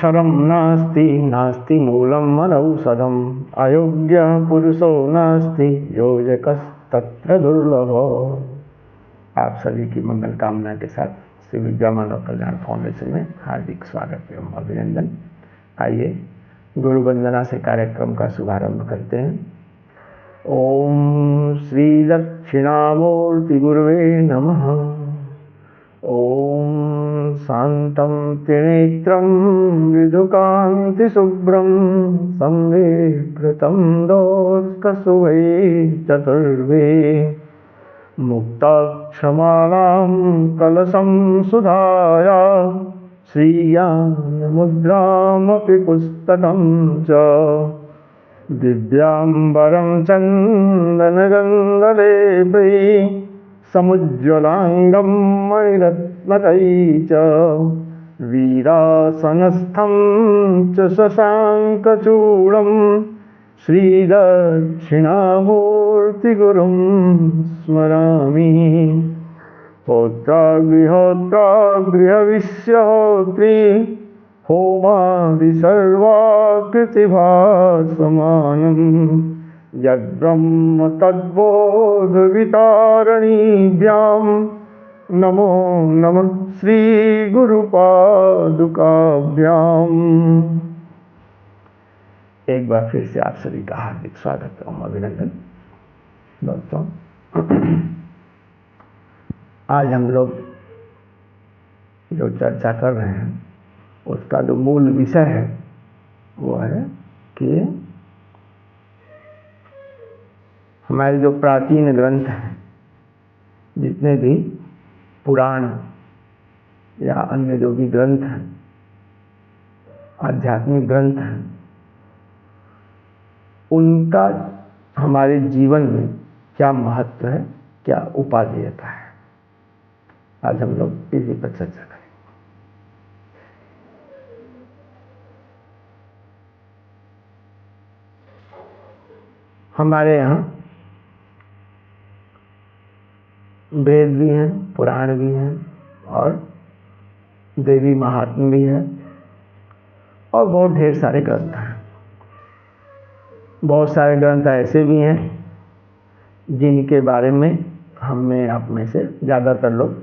यत्राक्षरं नास्ति नास्ति मूलं वनौषधम् अयोग्यः पुरुषो नास्ति योजकस्तत्र दुर्लभो। आप सभी की मंगल कामना के साथ श्री विद्या मानव कल्याण फाउंडेशन में हार्दिक स्वागत एवं अभिनंदन। आइए गुरु वंदना से कार्यक्रम का शुभारंभ करते हैं। ओम श्री दक्षिणामूर्ति गुरुवे नमः। ओम शांतं त्रिनेत्रं विधुकान्ति शुभ्रं संविघ्नतं दोष्कशुभै चतुर्भे मुक्ताक्षमालां कलशं सुधाया श्रीयानमुद्रामपि पुस्तकं च दिव्याम्बरं चन्दनगन्धलेपै समुज्ज्वलाङ्गं मणिरत्नकै च वीरासनस्थं च शशाङ्कचूडं श्रीदक्षिणामूर्तिगुरुं स्मरामि। होत्रागृहोत्रागृहविष्यहोत्री होमादि सर्वाकृतिभासमानं यद्ब्रह्म तद्बोधवितारणीभ्यां नमो नमः श्रीगुरुपादुकाभ्याम्। एक बार फिर से आप सभी का हार्दिक स्वागत एवं अभिनंदन। दोस्तों, आज हम लोग जो चर्चा कर रहे हैं उसका जो मूल विषय है वो है कि हमारे जो प्राचीन ग्रंथ हैं, जितने भी पुराण या अन्य जो भी ग्रंथ हैं, आध्यात्मिक ग्रंथ हैं, उनका हमारे जीवन में क्या महत्व है, क्या उपादेयता है, आज हम लोग इसी पर चर्चा करें। हमारे यहाँ वेद भी हैं, पुराण भी हैं और देवी महात्म्य भी है और बहुत ढेर सारे ग्रंथ हैं। बहुत सारे ग्रंथ ऐसे भी हैं जिनके बारे में हमें आप में से ज़्यादातर लोग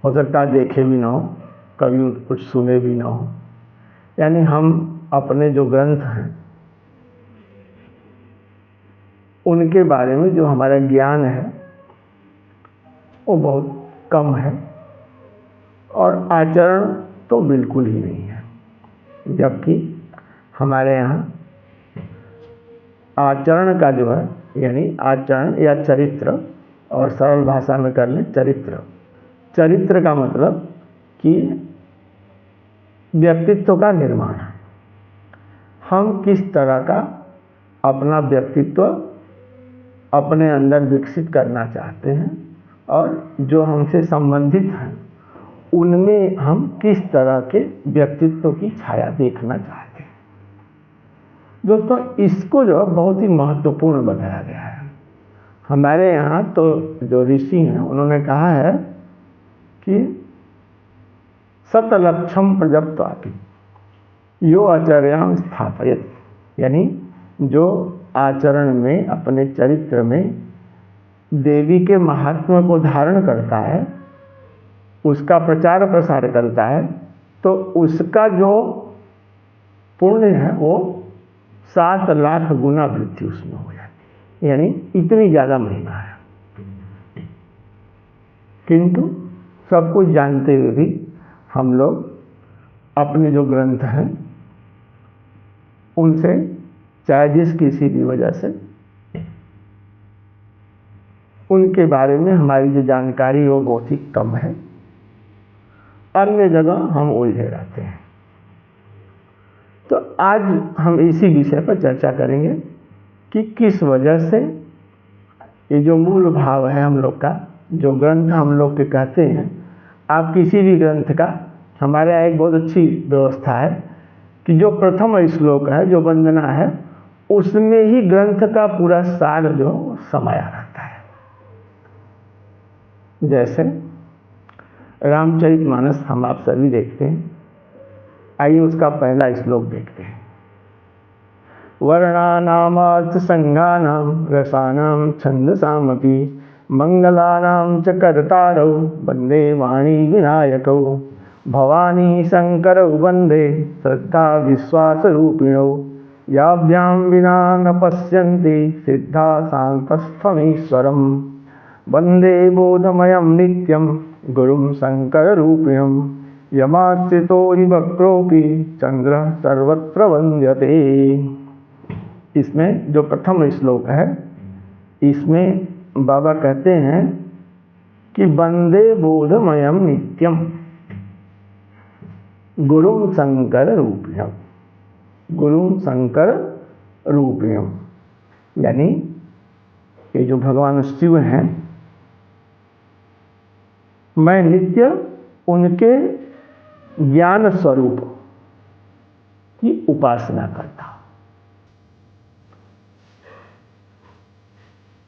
हो सकता है देखे भी ना हो, कभी कुछ सुने भी ना हो। यानी हम अपने जो ग्रंथ हैं उनके बारे में जो हमारा ज्ञान है वो बहुत कम है और आचरण तो बिल्कुल ही नहीं है। जबकि हमारे यहाँ आचरण का जो है, यानी आचरण या चरित्र, और सरल भाषा में कर लें चरित्र का मतलब कि व्यक्तित्व का निर्माण। हम किस तरह का अपना व्यक्तित्व अपने अंदर विकसित करना चाहते हैं और जो हमसे संबंधित हैं उनमें हम किस तरह के व्यक्तित्व की छाया देखना चाहते हैं। दोस्तों, इसको जो बहुत ही महत्वपूर्ण बताया गया है। हमारे यहाँ तो जो ऋषि हैं उन्होंने कहा है कि शतलक्षम प्रजप्त्वापि यो आचर्यां स्थापयत, यानी जो आचरण में, अपने चरित्र में देवी के महात्म्य को धारण करता है, उसका प्रचार प्रसार करता है, तो उसका जो पुण्य है वो 7 लाख गुना वृद्धि उसमें हो जाती है। यानी इतनी ज़्यादा महिमा है। किंतु सब कुछ जानते हुए भी हम लोग अपने जो ग्रंथ हैं उनसे चाहे जिस किसी भी वजह से उनके बारे में हमारी जो जानकारी वो बहुत ही कम है। अन्य जगह हम उलझे रहते हैं। तो आज हम इसी विषय पर चर्चा करेंगे कि किस वजह से ये जो मूल भाव है हम लोग का, जो ग्रंथ हम लोग के कहते हैं, आप किसी भी ग्रंथ का, हमारे यहाँ एक बहुत अच्छी व्यवस्था है कि जो प्रथम श्लोक है, जो वंदना है, उसमें ही ग्रंथ का पूरा सार जो समाया रहता है। जैसे रामचरितमानस हम आप सभी देखते हैं आइए उसका पहला श्लोक देखते हैं। वर्णानामर्थ संज्ञानां रसानां छंदसामपि मंगलानां च कर्तारौ वंदे वाणी विनायकौ भवानी शंकरौ वंदे श्रद्धा विश्वासरूपिणौ याभ्यां विना न पश्यन्ति सिद्धा शान्तस्थमीश्वरम् वंदे बोधमयं नित्यं गुरुं शंकररूपिणं यमाश्रितो हि वक्रोऽपि चंद्रः सर्वत्र वन्द्यते। इसमें जो प्रथम श्लोक है, इसमें बाबा कहते हैं कि वंदे बोधमयम नित्यम गुरुं शंकर रूपिणम, गुरुं शंकर रूपिणम, यानी ये जो भगवान शिव हैं, मैं नित्य उनके ज्ञान स्वरूप की उपासना करता हूं।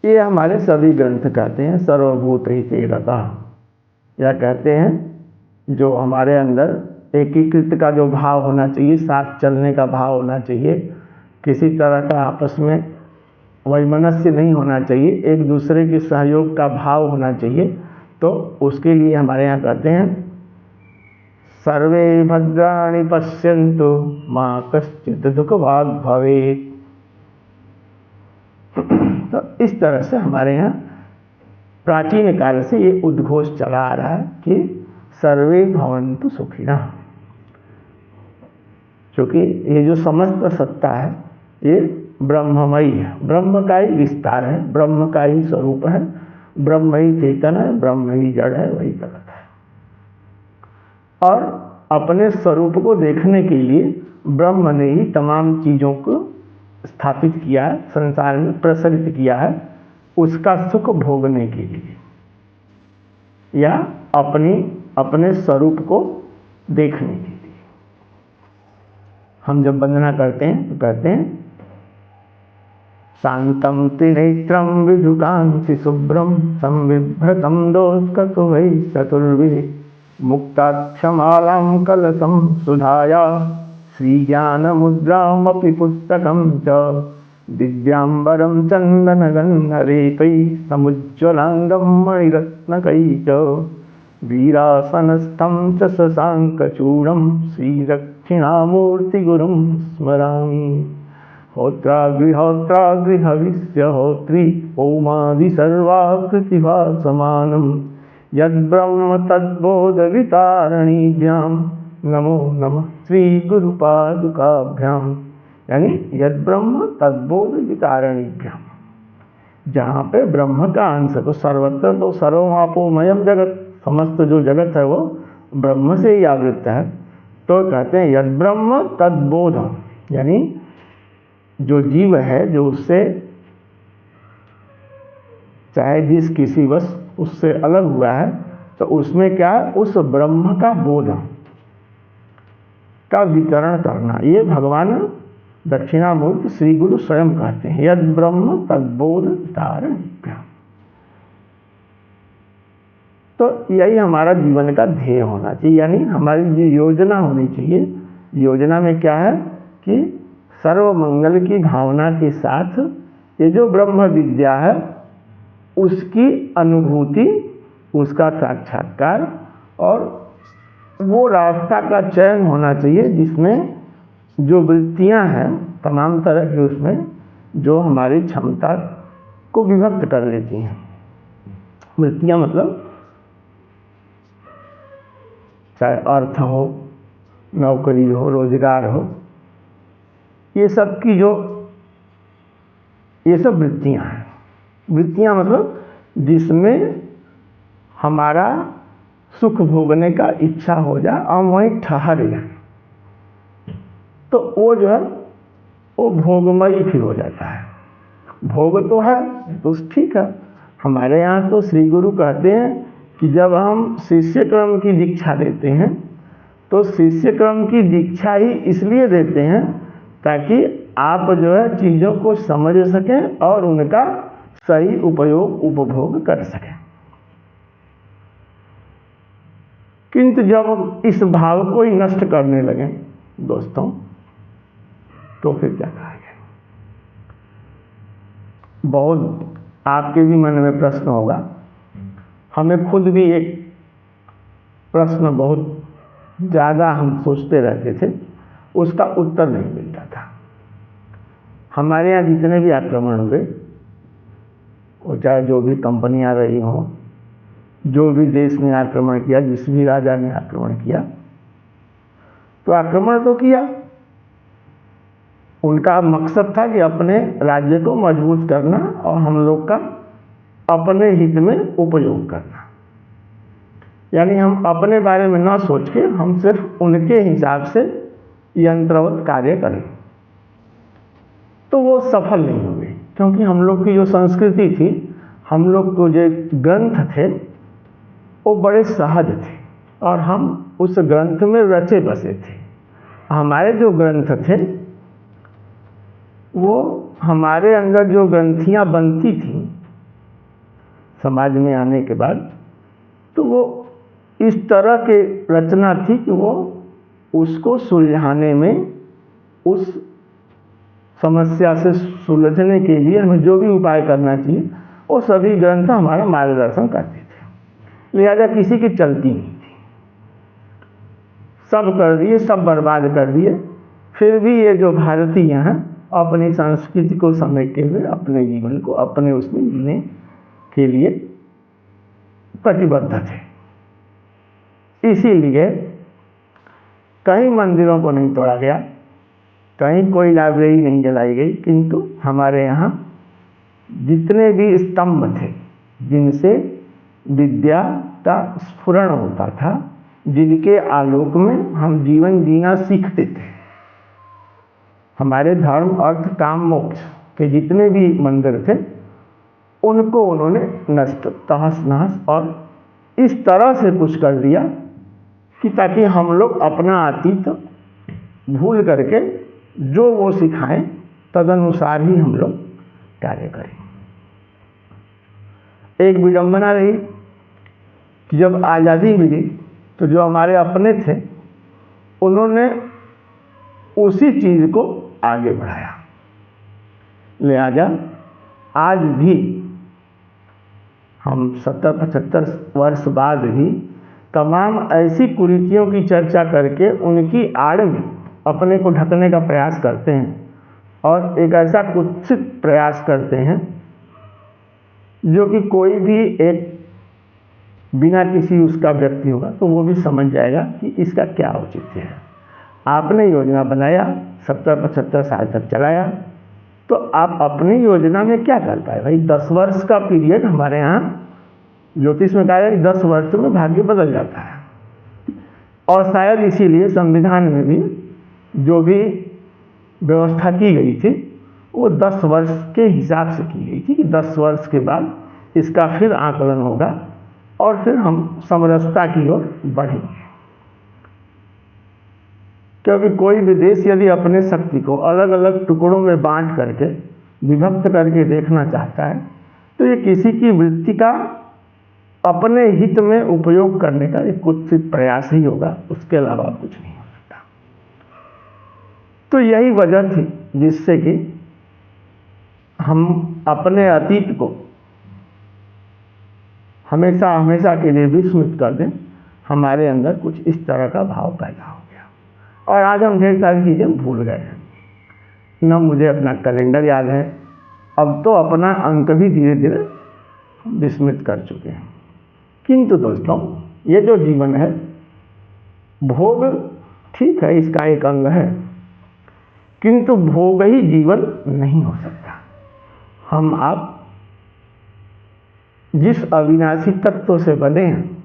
ये हमारे सभी ग्रंथ कहते हैं सर्वभूत हिते रतः, या कहते हैं जो हमारे अंदर एकीकृत का जो भाव होना चाहिए, साथ चलने का भाव होना चाहिए, किसी तरह का आपस में वैमनस्य नहीं होना चाहिए, एक दूसरे के सहयोग का भाव होना चाहिए। तो उसके लिए हमारे यहाँ कहते हैं सर्वे भद्राणि पश्यन्तु मा कश्चित् दुःखभाग् भवेत्। तो इस तरह से हमारे यहाँ प्राचीन काल से ये उद्घोष चला आ रहा है कि सर्वे भवन्तु सुखिनः, क्योंकि ये जो समस्त सत्ता है ये ब्रह्ममयी है, ब्रह्म का ही विस्तार है, ब्रह्म का ही स्वरूप है, ब्रह्म ही चेतन है, ब्रह्म ही जड़ है, वही जगत है। और अपने स्वरूप को देखने के लिए ब्रह्म ने ही तमाम चीज़ों को स्थापित किया है, संसार में प्रसरित किया है, उसका सुख भोगने के लिए या अपने स्वरूप को देखने के लिए। हम जब वंदना करते हैं तो कहते हैं शांतम त्रिनेत्रम विधुकांति शुभ्रम संविभ्रतम दोषकशुभै चतुर्भिः मुक्ताक्षमालां कलशं सुधाया श्रीज्ञानमुद्रामपि पुस्तकं च दिव्यांबरं चन्दनगन्धरेकैः समुज्ज्वलाङ्गं मणिरत्नकैः च वीरासनस्थं च शशाङ्कचूडं श्रीदक्षिणामूर्तिगुरुं स्मरामि। होत्राग्रिहविष्य होत्री पौमादि सर्वाकृतिभा समानं यद्ब्रह्म तद्बोधवितारणीभ्यां नमो नमः श्री गुरुपादुकाभ्याम। यानी यद्ब्रह्म तद्बोधवितारणीभ्यां, जहाँ पे ब्रह्म का अंश तो सर्वत्र तो सर्वमापोमयम जगत, समस्त जो जगत है वो ब्रह्म से ही आवृत है। तो कहते हैं यद्ब्रह्म तद्बोध, यानी जो जीव है, जो उससे चाहे जिस किसी वश उससे अलग हुआ है, तो उसमें क्या है, उस ब्रह्म का बोध का वितरण करना। ये भगवान दक्षिणामूर्ति श्री गुरु स्वयं कहते हैं यद ब्रह्म तद्बोध वितारण। तो यही हमारा जीवन का ध्येय होना चाहिए, यानी हमारी जो योजना होनी चाहिए। योजना में क्या है कि सर्व मंगल की भावना के साथ ये जो ब्रह्म विद्या है उसकी अनुभूति, उसका साक्षात्कार, और वो रास्ता का चयन होना चाहिए जिसमें जो वृत्तियां हैं तमाम तरह की, उसमें जो हमारी क्षमता को विभक्त कर लेती हैं। वृत्तियां मतलब चाहे अर्थ हो, नौकरी हो, रोजगार हो, ये सब की जो ये सब वृत्तियां हैं। वृत्तियां मतलब जिसमें हमारा सुख भोगने का इच्छा हो जाए और वहीं ठहर जाए, तो वो जो है वो भोगमयी फिर हो जाता है। भोग तो है तो ठीक है। हमारे यहाँ तो श्री गुरु कहते हैं कि जब हम शिष्य क्रम की दीक्षा देते हैं तो शिष्य क्रम की दीक्षा ही इसलिए देते हैं ताकि आप जो है चीज़ों को समझ सकें और उनका सही उपयोग उपभोग कर सकें। किंतु जब इस भाव को ही नष्ट करने लगे दोस्तों, तो फिर क्या कहा जाए। बहुत आपके भी मन में प्रश्न होगा, हमें खुद भी एक प्रश्न बहुत ज़्यादा हम सोचते रहते थे, उसका उत्तर नहीं मिलता था। हमारे यहाँ जितने भी आक्रमण हुए, वो चाहे जो भी कंपनियां रही हों, जो भी देश ने आक्रमण किया, जिस भी राजा ने आक्रमण किया, तो आक्रमण तो किया, उनका मकसद था कि अपने राज्य को मजबूत करना और हम लोग का अपने हित में उपयोग करना। यानी हम अपने बारे में ना सोच के हम सिर्फ उनके हिसाब से यंत्रवत कार्य करें। तो वो सफल नहीं हुए, क्योंकि हम लोग की जो संस्कृति थी, हम लोग को जो ग्रंथ थे वो बड़े सहज थे और हम उस ग्रंथ में रचे बसे थे। हमारे जो ग्रंथ थे वो हमारे अंदर जो ग्रंथियाँ बनती थी समाज में आने के बाद, तो वो इस तरह के रचना थी कि वो उसको सुलझाने में, उस समस्या से सुलझने के लिए हमें जो भी उपाय करना चाहिए वो सभी ग्रंथ हमारा मार्गदर्शन करते थे। लिहाजा किसी की चलती नहीं थी, सब कर दिए, सब बर्बाद कर दिए। फिर भी ये जो भारतीय हैं अपनी संस्कृति को समेटे हुए अपने जीवन को अपने उसमें जीने के लिए प्रतिबद्ध थे। इसीलिए कहीं मंदिरों को नहीं तोड़ा गया, कहीं कोई लाइब्रेरी नहीं जलाई गई, किंतु हमारे यहाँ जितने भी स्तंभ थे जिनसे विद्या का स्फुरण होता था, जिनके आलोक में हम जीवन जीना सीखते थे, हमारे धर्म अर्थ काम मोक्ष के जितने भी मंदिर थे उनको उन्होंने नष्ट तहस नहस और इस तरह से कुछ कर दिया कि ताकि हम लोग अपना अतीत भूल करके जो वो सिखाएं तदनुसार ही हम लोग कार्य करें। एक विडंबना रही कि जब आज़ादी मिली तो जो हमारे अपने थे उन्होंने उसी चीज़ को आगे बढ़ाया। लिहाजा आज भी हम 70-75 वर्ष बाद भी तमाम ऐसी कुरीतियों की चर्चा करके उनकी आड़ में अपने को ढकने का प्रयास करते हैं और एक ऐसा कुत्सित प्रयास करते हैं जो कि कोई भी एक बिना किसी उसका व्यक्ति होगा तो वो भी समझ जाएगा कि इसका क्या औचित्य है। आपने योजना बनाया, 70-75 साल तक चलाया, तो आप अपनी योजना में क्या कर पाए भाई? 10 वर्ष का पीरियड हमारे यहाँ ज्योतिष में कहा है कि 10 वर्ष में भाग्य बदल जाता है। और शायद इसीलिए संविधान में भी जो भी व्यवस्था की गई थी वो 10 वर्ष के हिसाब से की गई थी कि 10 वर्ष के बाद इसका फिर आकलन होगा और फिर हम समरसता की ओर बढ़ेंगे। क्योंकि कोई भी देश यदि अपने शक्ति को अलग अलग टुकड़ों में बांट करके विभक्त करके देखना चाहता है तो ये किसी की वृत्ति का अपने हित में उपयोग करने का एक कुत्सित प्रयास ही होगा, उसके अलावा कुछ नहीं हो सकता। तो यही वजह थी जिससे कि हम अपने अतीत को हमेशा हमेशा के लिए विस्मृत कर दें। हमारे अंदर कुछ इस तरह का भाव पैदा हो गया और आज हम ढेर सारी चीज़ें भूल गए हैं। न मुझे अपना कैलेंडर याद है, अब तो अपना अंक भी धीरे धीरे विस्मृत कर चुके हैं। किंतु दोस्तों, ये जो जीवन है, भोग ठीक है, इसका एक अंग है, किंतु भोग ही जीवन नहीं हो सकता। हम आप जिस अविनाशी तत्व से बने हैं,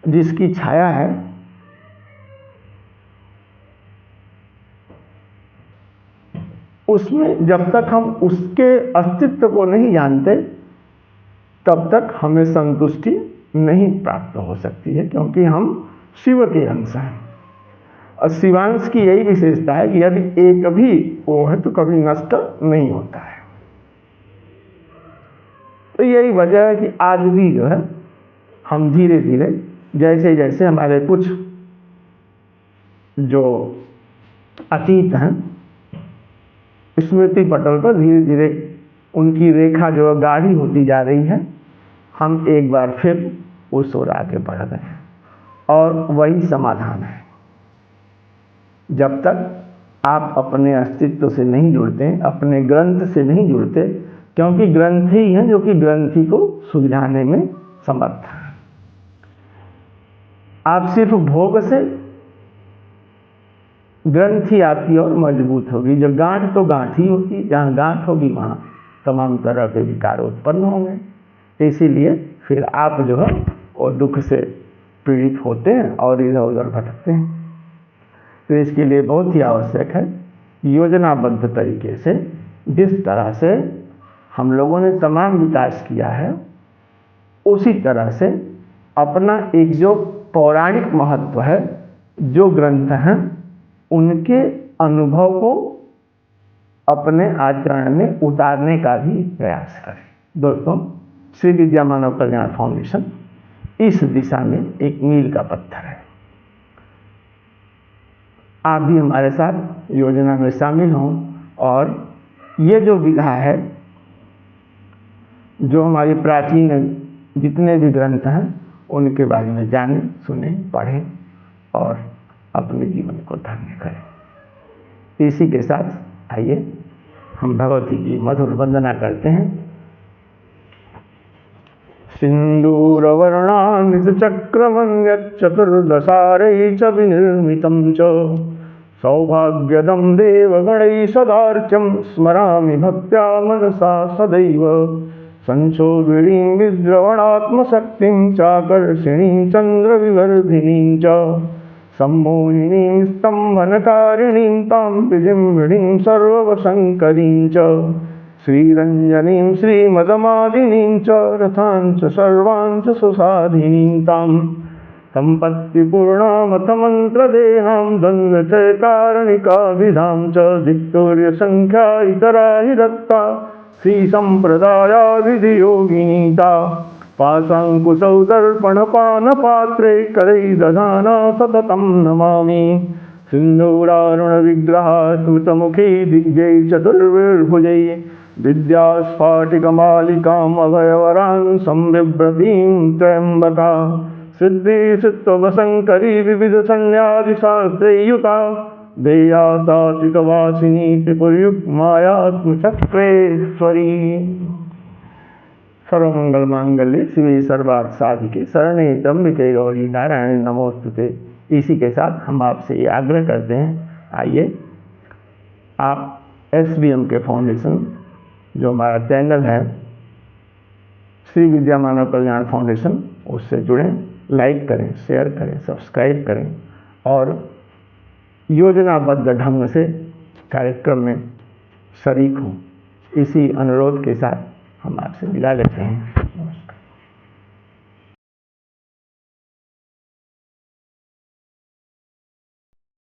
जिसकी छाया है, उसमें जब तक हम उसके अस्तित्व को नहीं जानते तब तक हमें संतुष्टि नहीं प्राप्त हो सकती है, क्योंकि हम शिव के अंश हैं। और शिवांश की यही विशेषता है कि यदि एक भी वो है तो कभी नष्ट नहीं होता है। तो यही वजह है कि आज भी जो है हम धीरे धीरे जैसे जैसे हमारे कुछ जो अतीत हैं, स्मृति पटल पर धीरे धीरे उनकी रेखा जो है गाढ़ी होती जा रही है। हम एक बार फिर उस ओर आगे बढ़ रहे हैं और वही समाधान है। जब तक आप अपने अस्तित्व से नहीं जुड़ते, अपने ग्रंथ से नहीं जुड़ते, क्योंकि ग्रंथ ही है जो कि ग्रंथि को सुलझाने में समर्थ है। आप सिर्फ भोग से ग्रंथि आपकी और मजबूत होगी। जब गांठ तो गांठ ही होगी, जहाँ गांठ होगी वहाँ तमाम तरह के विकार उत्पन्न होंगे। इसीलिए फिर आप जो है वो दुख से पीड़ित होते हैं और इधर उधर भटकते हैं। तो इसके लिए बहुत ही आवश्यक है योजनाबद्ध तरीके से, जिस तरह से हम लोगों ने तमाम विकास किया है, उसी तरह से अपना एक जो पौराणिक महत्व है, जो ग्रंथ हैं, उनके अनुभव को अपने आचरण में उतारने का भी प्रयास करें। दोस्तों, श्री विद्या मानव कल्याण फाउंडेशन इस दिशा में एक मील का पत्थर है। आप भी हमारे साथ योजना में शामिल हों और ये जो विधा है, जो हमारी प्राचीन जितने भी ग्रंथ हैं, उनके बारे में जानें, सुनें, पढ़ें और अपने जीवन को धन्य करें। इसी के साथ आइए हम भगवती की मधुर वंदना करते हैं। सिन्दूरवर्णान्वितचक्रमन्यच्चतुर्दशारैः च विनिर्मितं च सौभाग्यदं देवगणैः सदार्च्यं स्मरामि भक्त्या मनसा सदैव। संशोभिनीं विद्रवणात्मशक्तिं चाकर्षिणीं चन्द्रविवर्धिनीं च सम्मोहिनीं स्तम्भनकारिणीं तां विजिम्बिणीं सर्ववशङ्करीं च श्रीरञ्जनीं श्रीमदमादिनीं च रथां च सर्वां च सुसाधिनीं तां सम्पत्तिपूर्णामतमन्त्रदेहां द्वन्द्वचयकारणिकाभिधां च दिक्तूर्यसङ्ख्या इतरा हि दत्ता श्रीसम्प्रदायाभिधियोगिनी ता पाशाङ्कुशौ दर्पणपानपात्रे करैः दधाना सततं नमामि। सिन्दूरारुणविग्रहा स्मृतमुखी दिग्गैः चतुर्विर्भुजैः विद्यास्फाटिकमालिकाम् अभयवरां संबिभ्रतीं त्र्यम्बका सिद्धिसिद्धवशङ्करी विविधसंन्यादिशास्त्रैर्युता देया सात्विकवासिनी त्रिपुरयुग्मायात्मचक्रेश्वरी। सर्वमंगलमांगल्ये शिवे सर्वार्थ साधिके शरणे त्र्यंबके गौरी नारायणी नमोस्तुते। इसी के साथ हम आपसे ये आग्रह करते हैं, आइए आप SBM के फाउंडेशन जो हमारा चैनल है श्री विद्या मानव कल्याण फाउंडेशन, उससे जुड़ें, लाइक करें, शेयर करें, सब्सक्राइब करें और योजनाबद्ध ढंग से कार्यक्रम में शरीक हों। इसी अनुरोध के साथ हम आपसे विदा लेते हैं।